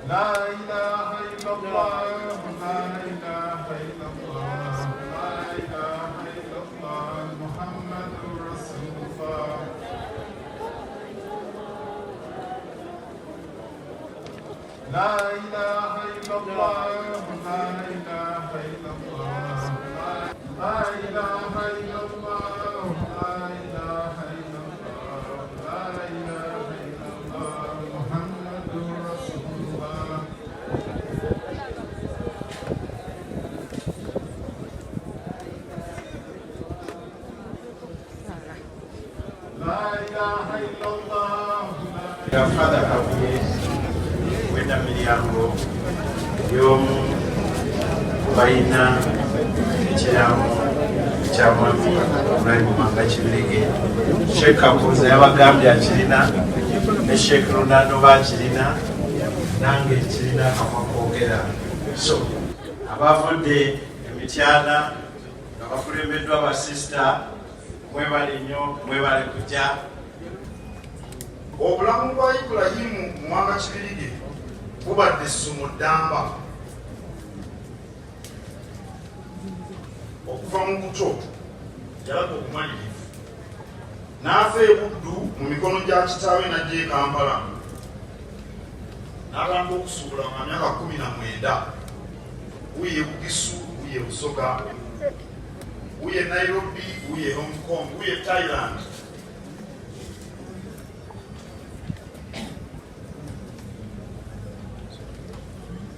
La ilaha illallah, la ilaha illallah, la ilaha illallah, Muhammadur Rasulullah. La ilaha illallah, la ilaha illallah, la ilaha illallah, la ilaha illallah, la ilaha illallah, Muhammadur Rasulullah. La ilaha illallah. Ya Father Kabuye wenda miryango y'omu balina ekiramu kya mwami Ibrahim Manga Kibirige. Sheikh Kabuze yabagambye akirina ne Sheikh Ronaldo bakirina nange kirina kamakwogera. So abavudde emityana nga bakulembeddwa basista mwebale nnyo mwebale kujja. Obulamu bwa Ibrahimu Manga Kibirige bubadde essomo ddamba okuva mu buto yalaga obumalirivu n'ava e Buddu mu mikono gya kitaawe n'ajja e Kampala n'agamba okusuubula nga myaka 19 wuye Bugisu wuye Busoga wuye Nairobi wuye Hong Kong wuye Thailand.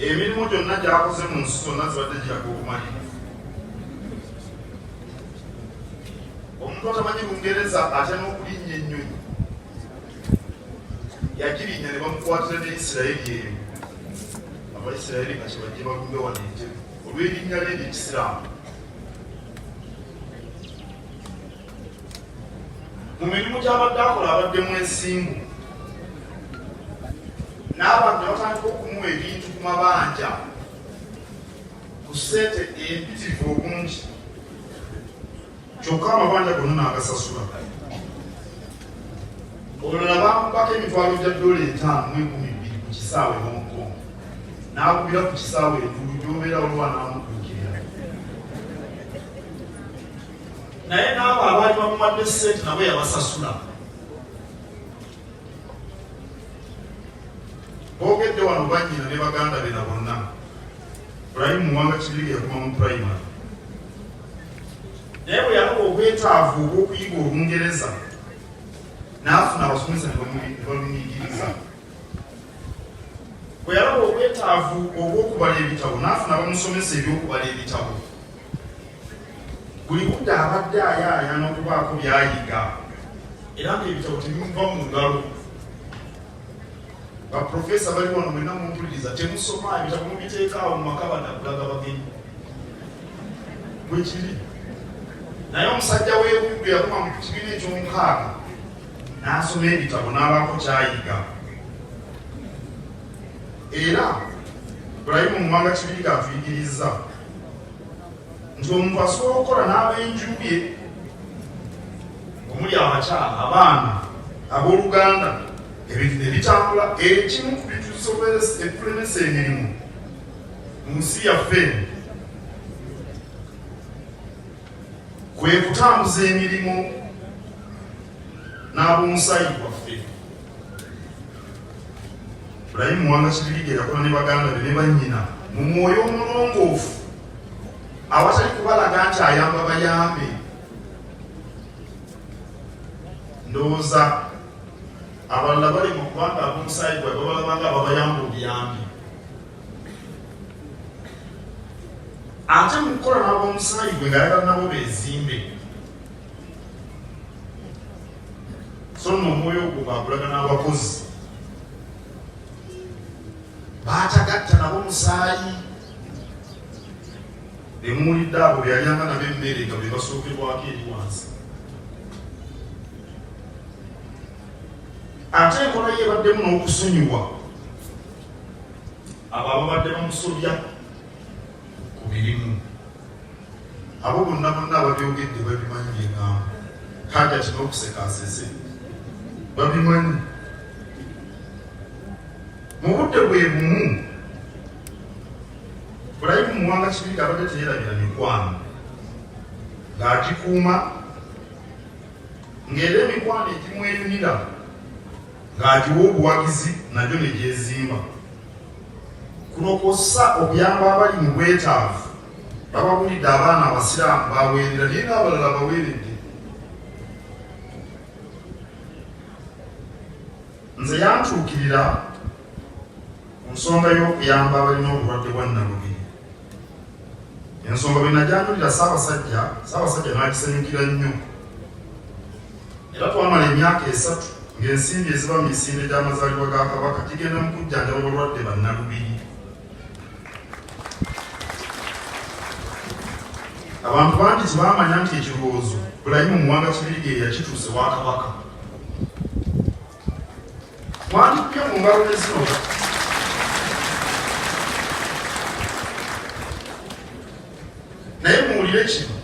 Emirimu gyonna gy'akoze mu nsi zonna zibadde giraga obumalirivu. Omuntu atamanyi Lungereza ate n'okulinnya ennyonyi yagirinnya ne bamukwatira ne Isirayiri eyo. Abaisirayiri nga kyebajje balumbe wano Entebbe olw'erinnya lye ery'Ekisiraamu. Mu mirimu gy'abadde akola abaddemu ensimbu n'abantu ne batandika okumuwa ebintu ku mabanja ku ssente empitirivu obungi kyokka amabanja gonna n'agasasula. Olulala bamukubako emitwalo gya $5,200 ku kisaawe Hong Kong n'akubira ku kisaawe engulu gy'obeera olwa n'amutuukirira. Naye n'abo abaali bamuwadde ssente nabo yabasasula. Boogedde wano bannyina ne baganda be na bonna. Ibrahim Manga Kibirige yakoma mu primary. Naye bwe yalaba obwetaavu obw'okuyiga Olungereza n'afuna abasomesa ne balumuyigiriza. Bwe yalaba obwetaavu obw'okubala ebitabo n'afuna abamusomesa ebyokubala ebitabo. Buli budde abadde ayaayana okubaako by'ayiga era ng'ebitabo tebimuva mu ngalo. Baprofesa bali wano mwenna mumpuliriza temusoma ebitabo mubiteekaawo mu maka badakulaga bagenyi bwe kiri. Naye omusajja w'Ebuddu yakoma mu kibiina eky'omukaaga n'asoma ebitabo n'abaako kyayiga. Era Ibrahim Manga Kibirige atuyigiriza nti omuntu asobola okukola n'ab'enju ye omuli abakyala abaana abooluganda ebintu ne bitambula. Ekimu ku bintu ekulemesa emirimu mu nsi yaffe kwe kutambuza emirimu n'ab'omusaayi gwaffe. Ibrahim Manga Kibirige yakola ne baganda be ne bannyina mu mwoyo omulongoofu awatali kubalaga nti ayamba bayambe. Ndowooza abalala bali mu kubanga ab'omusaayi gwe babalabanga ababayamba obuyambi. Ate mu kukola n'ab'omusaayi gwe ng'ayagala nabo beezimbe. So nno omwoyo ogwo gwagulaga n'abakozi baatagatta nabo musaayi. Bemuwulidde abo byalyanga nabo emmere nga be basookerwako eri wansi. Ate enkola ye ebaddemu n'okusonyiwa abo ababadde bamusobya ku mirimu. Abo bonna ababyogedde babimanyi byegamba kandi ati n'okuseka asese babimanyi. mu budde bwe bumu Bulayimu Muwanga Kibirige abadde teyeerabira mikwano ng'agikuuma ng'era emikwano egimweyunira ng'agiwa obuwagizi nagyo ne gyezimba kuno kw'ossa okuyamba abali mu bwetaavu babagulidde abaana abasiraamu baweerera naye n'abalala baweeredde. Nze yantuukirira ku nsonga y'okuyamba abalina obulwadde bwa nnalubiri. Ensonga bwe najjanjulira Ssaabasajja n'agisanyukira nnyo. Era twamala emyaka 3 ng'ensimbi eziba mu misinde gy'amazaalibwa ga Kabaka gigenda mu kujjanjaba abalwadde ba nnalubiri. Abantu bangi tebamanya nti ekirowoozo Bulayimu Muwanga Kibirige yakituuse wa Kabaka. Mwandikubye mu ngalo ne zino naye muwulire kino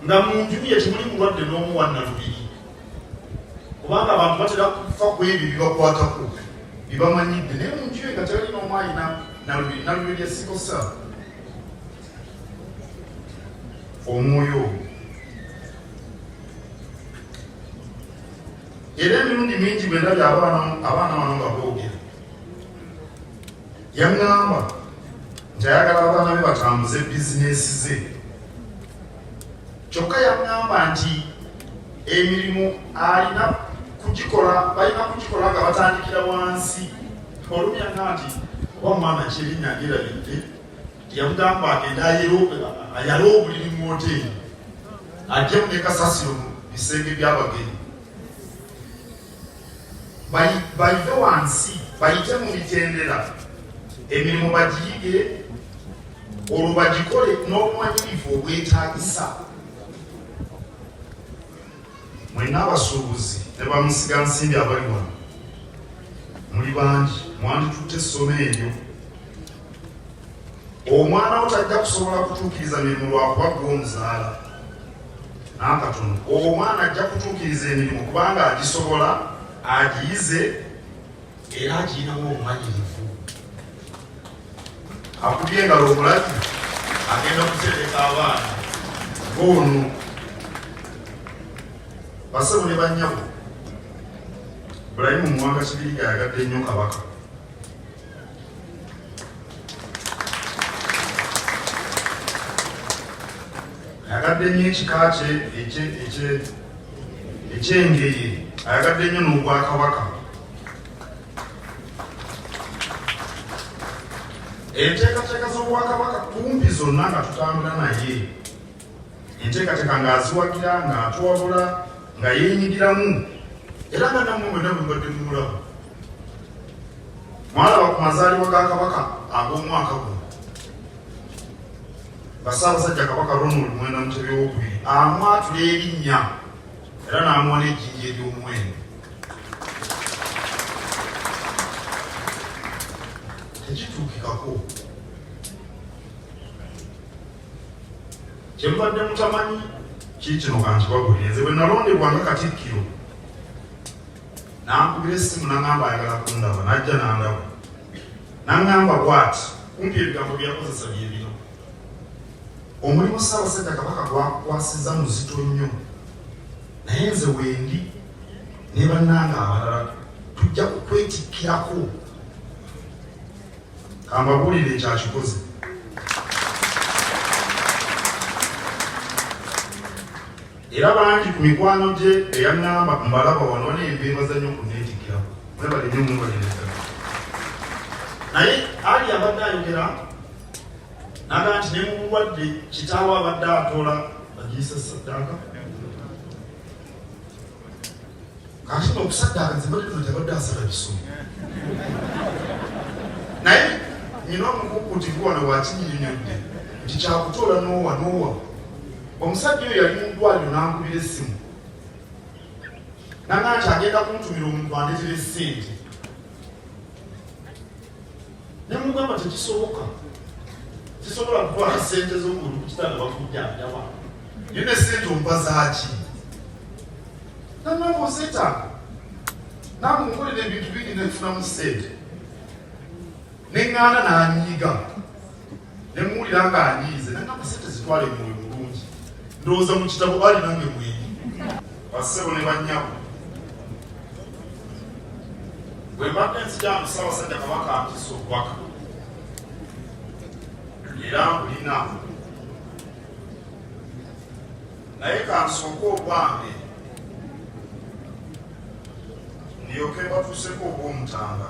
nga mu nju ye temuli mulwadde n'omu wa nnalubiri kubanga abantu batera kufa ku ebyo bibakwatako bibamanyidde naye mu nju ye nga tewali n'omu alina nnalubiri esikosa omwoyo. Era emirundi mingi bwe ndabye abaana bano nga boogera yaŋŋamba nti ayagala abaana be batambuze bizinesi ze kyokka yaŋŋamba nti emirimu balina kugikola nga batandikira wansi. Olumu yaŋŋamba nti oba omwana kyerinnya agerabidde yamugamba agenda ayale obuliri mu woteeri ajjemu ne kasasiro mu bisenge by'abagenyi bayive wansi bayite mu mitendera emirimu bagiyige olwo bagikole n'obumanyirivu obwetaagisa. Mwenna abasuubuzi ne bamusiga nsimbi abali wano muli bangi mwanditutte essomo eryo. Omwana wo tajja kusobola kutuukiriza mirimu lwakuba gw'omuzaala n'akatono. Omwana ajja kutuukiriza emirimu kubanga agisobola agiyize era agiyinamu obumanyirivu. Akubye engalo omulaki agenda kutereka abaana ng'ono. Basebo ne bannyabo Bulayimu Muwanga Kibirige ayagadde nnyo Kabaka. Ayagadde nnyo ekika kye ekyengeye, ayagadde nnyo n'obwakabaka. Enteekateeka z'obwakabaka kumpi zonna nga tutambula naye. Enteekateeka ng'aziwagira, ng'atwabula, nga yeenyigiramu era nga nammwe mwenna bwe mbadde mumulaba. Mwalaba ku mazaalibwa ga Kabaka ag'omwaka guno Ssaabasajja Kabaka Ronald Mwenda Mutebi II amwatula erinnya era n'amuwa n'ejjinja ery'omuwendo. Tekituukikako. Kye mubadde mutamanyi kiikino kankibagulire. Nze bwe nalondebwa nga Katikkiro n'ankubira essimu n'aŋŋamba ayagala kundaba n'ajja n'andaba n'aŋŋamba bw'ati kumpi ebigambo bye yakozesa bye bino: omulimu Ssaabasajja Kabaka gwakwasizza muzito nnyo naye nze wendi ne bannanga abalala tujja kukwetikkirako. Kambabuulire ekyakikoze. Era bangi ku mikwano gye eyaŋŋamba mbalaba wano n'embeebaza nnyo okuneetikkirako. Mwebale nnyo mwebalireka. Naye ali abadde ayogera naga nti ne mu bulwadde kitaawo abadde atoola bagiyisa ssaddaaka. Kaakino okusaddaaka nze mbadde tuno tabadde asala bisomo. Naye nina omukukutivu wano wakinyinyonnyodde nti kyakutoola n'owa. Omusajja oyo yali mu ddwaliro n'ankubira essimu naga nti agenda kuntumira omuntu andeetera ssente. Ne mugamba tekisoboka, kisobola kutwala ssente z'omuntu ku kitanda bakujjanjaba. Ye ne ssente omuba zaaki? Namwava ozeetaaga namunkolera ebintu bingi netufunamu ssente. neŋŋaana n'anyiiga ne muwulira ng'anyiize nangamba sente zitwale mwoyo mulungi ndowooza mu kitabo bali nange mwenyi bassebo ne bannyabo bwe mbadde nzijaamu Ssaabasajja Kabaka mpisa obubaka era mbulina naye kansooke obwange ndyoke batuuseko obw'omutanga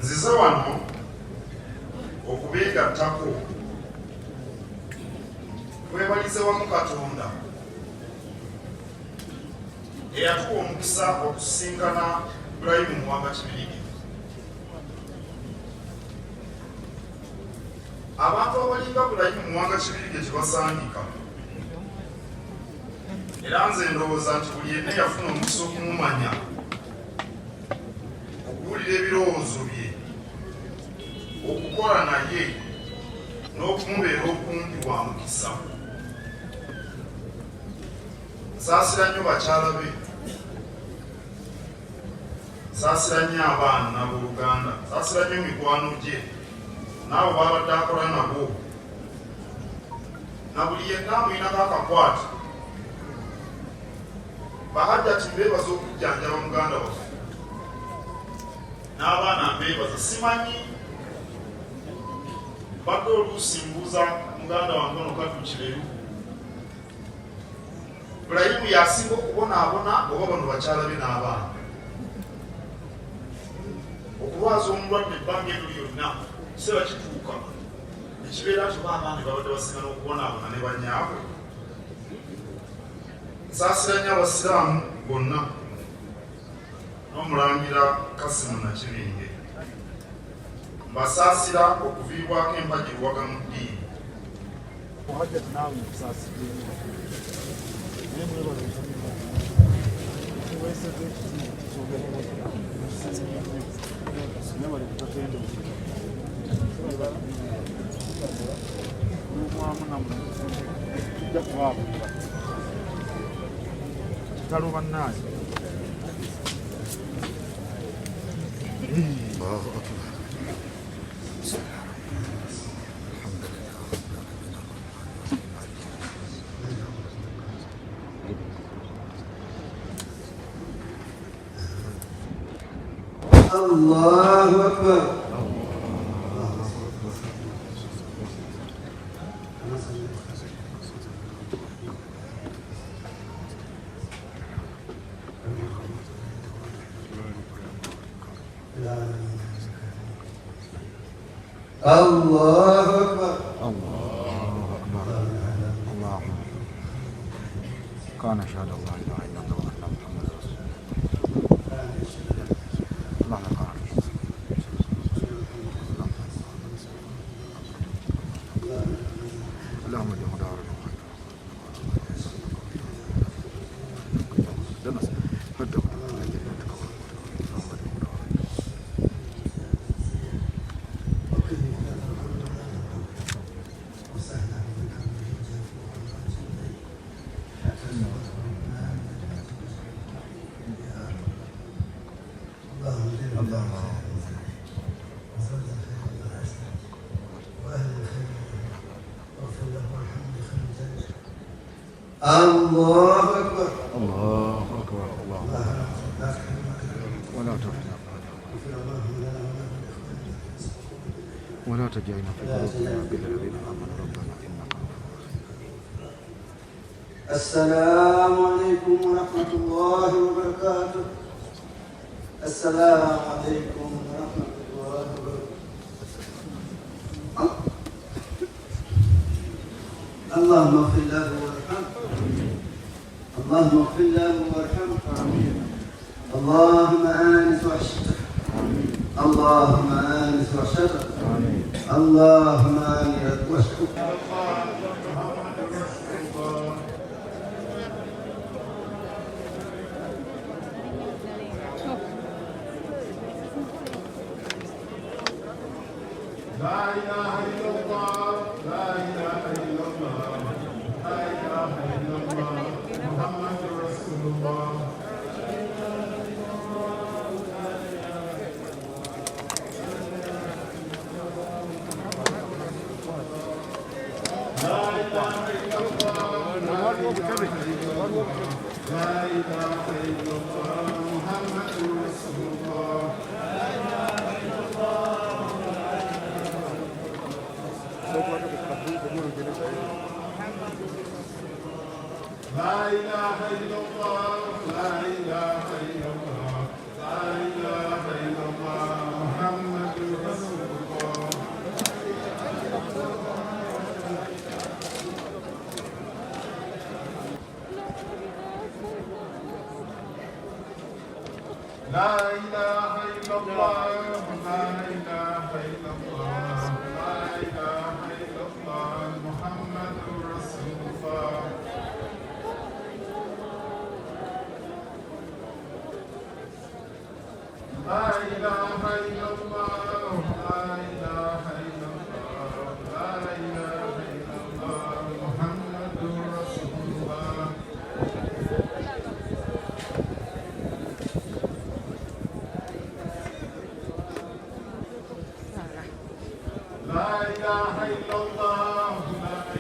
nzize wano okubeegattako twebalize wamu Katonda eyatuwa omukisa okusisinkana Ibrahimu Muwanga Kibirige. Abantu abalinga Ibrahimu Muwanga Kibirige tebasangika era nze ndowooza nti buli yenna yafuna omukisa okumumanya okuwulira ebirowoozo bye okukola naye n'okumubeera okumpi wa mukisa. Nsaasira nnyo bakyala be, nsaasira nnyo abaana n'abooluganda, nsaasira nnyo mikwano gye n'abo babadde akola nabo na buli yenna amuyinako akakwata. Bahajjati mbeebaza okujjanjaba muganda waffe n'abaana mbeebaza. Simanyi badde oluusi mbuuza muganda wange ono Katukireru, Ibrahimu yasinga okubonaabona oba bano bakyala be n'abaana okulwaza omulwadde ebbanga eryo lyonna kiseera kituuka ekibeera nti oba abaana babadde basinga n'okubonaabona ne bannyaabwe. Nsaasira nnyo Abasiraamu bonna n'Omulangira Kasimu Nakibinge, mbasaasira okuviibwako empagi luwaga mu ddiini. Kitalo bannange Allahu Akbar. Allahu Akbar. Allahu Akbar. Allahu kana shahada Allah ilaha illallah wa anna Muhammadar Rasulullah. Allah kana اللهم اجعل دارنا Allahu Akbar. Allahu Akbar. Allahu Akbar. ولا تفتنا ولا تجعلنا في قلوبنا بالذين آمنوا ربنا إنك السلام عليكم ورحمة الله وبركاته. السلام عليكم ورحمة الله وبركاته. اللهم اغفر له وارحمه. اللهم اغفر له وارحمه. اللهم آنس وحشته. اللهم آنس وحشته. اللهم آنس وحشته. لا إله إلا الله لا إله إلا الله لا إله إلا الله محمد رسول الله لا إله إلا الله محمد رسول الله لا إله إلا الله لا إله إلا الله لا إله إلا الله محمد رسول الله لا إله إلا الله لا إله إلا الله لا إله إلا الله محمد رسول الله لا إله إلا الله لا إله إلا الله لا إله إلا الله محمد رسول الله لا إله إلا الله